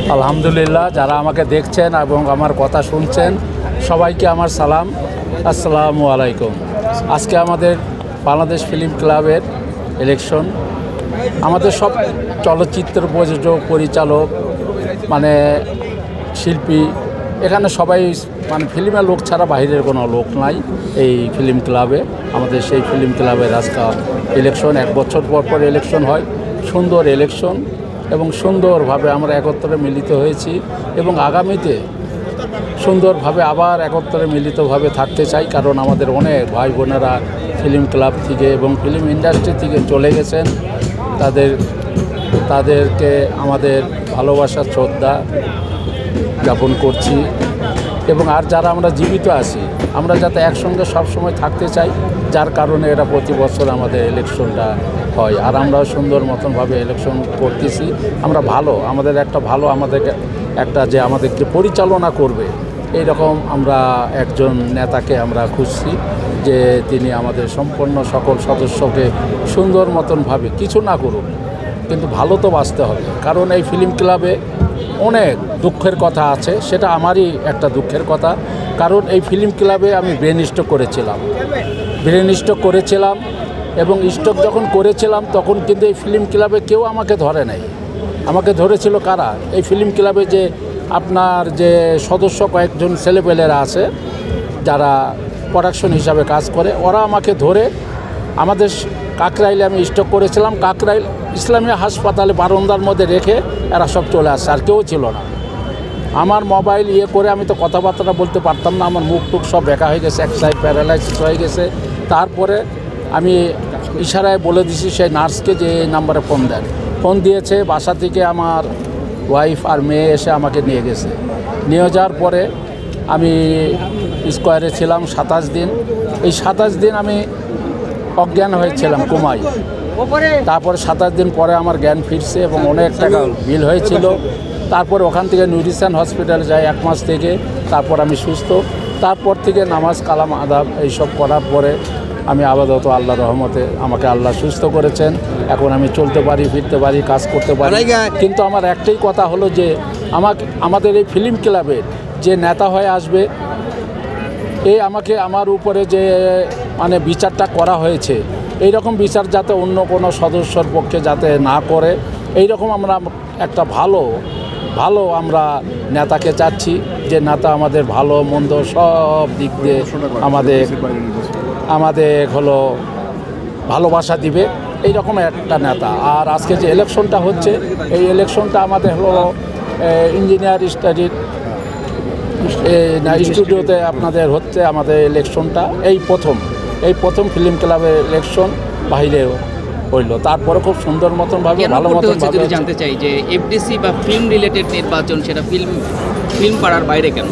আলহামদুলিল্লাহ, যারা আমাকে দেখছেন এবং আমার কথা শুনছেন সবাইকে আমার সালাম, আসসালামু আলাইকুম। আজকে আমাদের বাংলাদেশ ফিল্ম ক্লাবের ইলেকশন। আমাদের সব চলচ্চিত্র প্রযোজক, পরিচালক, মানে শিল্পী, এখানে সবাই মানে ফিল্মের লোক ছাড়া বাইরের কোনো লোক নাই এই ফিল্ম ক্লাবে। আমাদের সেই ফিল্ম ক্লাবের আজকে ইলেকশন, 1 বছর পর পর ইলেকশন হয়। সুন্দর ইলেকশন এবং সুন্দরভাবে আমরা একত্রে মিলিত হয়েছি এবং আগামীতে সুন্দরভাবে আবার একত্রে মিলিতভাবে থাকতে চাই। কারণ আমাদের অনেক ভাই বোনেরা ফিল্ম ক্লাব থেকে এবং ফিল্ম ইন্ডাস্ট্রি থেকে চলে গেছেন। তাদেরকে আমাদের ভালোবাসা, শ্রদ্ধা জ্ঞাপন করছি। এবং আর যারা আমরা জীবিত আছি, আমরা যাতে একসঙ্গে সবসময় থাকতে চাই, যার কারণে এরা প্রতি বছর আমাদের ইলেকশনটা হয়। আর আমরাও সুন্দর মতনভাবে ইলেকশন করতেছি। আমরা আমাদের যে আমাদেরকে পরিচালনা করবে এইরকম আমরা একজন নেতাকে আমরা খুঁজছি, যে তিনি আমাদের সম্পূর্ণ সকল সদস্যকে সুন্দর মতনভাবে, কিছু না করুক কিন্তু ভালো তো বাঁচতে হবে। কারণ এই ফিল্ম ক্লাবে অনেক দুঃখের কথা আছে, সেটা আমারই একটা দুঃখের কথা। কারণ এই ফিল্ম ক্লাবে আমি ব্রেন স্ট্রোক করেছিলাম এবং স্ট্রোক যখন করেছিলাম তখন কিন্তু এই ফিল্ম ক্লাবে কেউ আমাকে ধরে নাই। আমাকে ধরেছিল কারা? এই ফিল্ম ক্লাবে যে আপনার যে সদস্য কয়েকজন ছেলেপেলেরা আছে যারা প্রোডাকশন হিসাবে কাজ করে, ওরা আমাকে ধরে আমাদের কাকরাইলে আমি স্ট্রোক করেছিলাম, কাকরাইল ইসলামিয়া হাসপাতালে বারান্দার মধ্যে রেখে এরা সব চলে আসছে, আর কেউ ছিল না। আমার মোবাইল করে আমি তো কথাবার্তা বলতে পারতাম না, আমার মুখ টুক সব বেঁকা হয়ে গেছে, এক সাইড প্যারালাইসিস হয়ে গেছে। তারপরে আমি ইশারায় বলে দিছি সেই নার্সকে যে এই নাম্বারে ফোন দিয়েছে। বাসা থেকে আমার ওয়াইফ আর মেয়ে এসে আমাকে নিয়ে গেছে। নিয়ে যাওয়ার পরে আমি স্কোয়ারে ছিলাম 27 দিন। এই 27 দিন আমি অজ্ঞান হয়েছিলাম কোমায়। তারপরে 27 দিন পরে আমার জ্ঞান ফিরছে এবং অনেক টাকা বিল হয়েছিল। তারপর ওখান থেকে নিউট্রিশন হসপিটালে যাই 1 মাস থেকে। তারপর আমি সুস্থ। তারপর থেকে নামাজ, কালাম, আদাব এইসব করার পরে আমি আপাতত আল্লাহর রহমতে আমাকে আল্লাহ সুস্থ করেছেন। এখন আমি চলতে পারি, ফিরতে পারি, কাজ করতে পারি। কিন্তু আমার একটাই কথা হলো যে আমাদের এই ফিল্ম ক্লাবের যে নেতা হয়ে আসবে, আমার উপরে যে মানে বিচারটা করা হয়েছে, এই রকম বিচার যাতে অন্য কোনো সদস্যর পক্ষে যাতে না করে, এই রকম আমরা একটা ভালো আমরা নেতাকে চাচ্ছি, যে নেতা আমাদের ভালো মন্দ সব দিক দিয়ে আমাদের হলো ভালোবাসা দিবে, এই রকম একটা নেতা। আর আজকে যে ইলেকশনটা হচ্ছে, এই ইলেকশনটা আমাদের হলো ইঞ্জিনিয়ার স্টুডিওতে আপনাদের হচ্ছে আমাদের ইলেকশনটা। এই প্রথম ফিল্ম ক্লাবের ইলেকশন বাইরে হইল। তারপরে খুব সুন্দর মতনভাবে, ভালো মতনভাবে। যদি জানতে চাই যে এফডিসি বা ফিল্ম রিলেটেড নির্বাচন, সেটা ফিল্ম পাড়ার বাইরে কেন?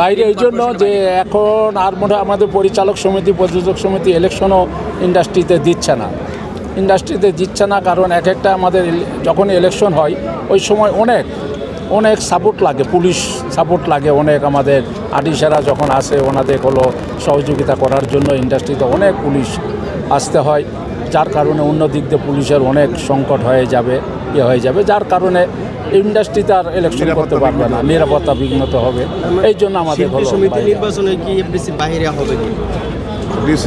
বাইরে এই জন্য যে এখন আর মনে হয় আমাদের পরিচালক সমিতি, প্রযোজক সমিতি ইলেকশনও ইন্ডাস্ট্রিতে দিচ্ছে না। কারণ একটা আমাদের যখন ইলেকশন হয় ওই সময় অনেক সাপোর্ট লাগে, পুলিশ সাপোর্ট লাগে অনেক। আমাদের আর্টিস্টরা যখন আসে ওনাদের হলো সহযোগিতা করার জন্য ইন্ডাস্ট্রিতে অনেক পুলিশ আসতে হয়, যার কারণে অন্য দিক দিয়ে পুলিশের অনেক সংকট হয়ে যাবে, যার কারণে ইন্ডাস্ট্রিতে আর ইলেকশন করতে পারবে না, নিরাপত্তা বিঘ্নিত হবে। এই জন্য আমাদের সমিতি নির্বাচনে কি এফডিসি বাইরে হবে কি?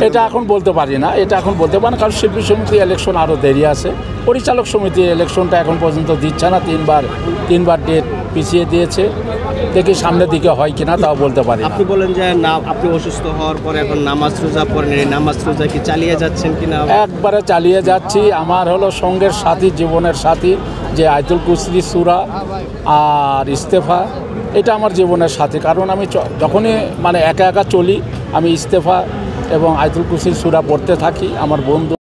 এটা এখন বলতে পারি না, কারণ শিল্পী সমিতি ইলেকশন আরও দেরি আছে। পরিচালক সমিতি ইলেকশনটা এখন পর্যন্ত দিচ্ছে না, তিনবার ডেট পিছিয়ে দিয়েছে। দেখি সামনের দিকে হয় কিনা, তাও বলতে পারি। আপনি বলেন যে আপনি অসুস্থ হওয়ার পরে এখন নামাজ রোজা পড়েন, এই নামাজ রোজা কি চালিয়ে যাচ্ছেন কিনা? একবারে চালিয়ে যাচ্ছি। আমার হলো সঙ্গের সাথী, জীবনের সাথী, যে আয়াতুল কুরসি সূরা আর ইস্তেফা, এটা আমার জীবনের সাথী। কারণ আমি যখনই মানে একা চলি, আমি ইস্তেফা এবং আয়াতুল কুরসি সূরা পড়তে থাকি। আমার বন্ধু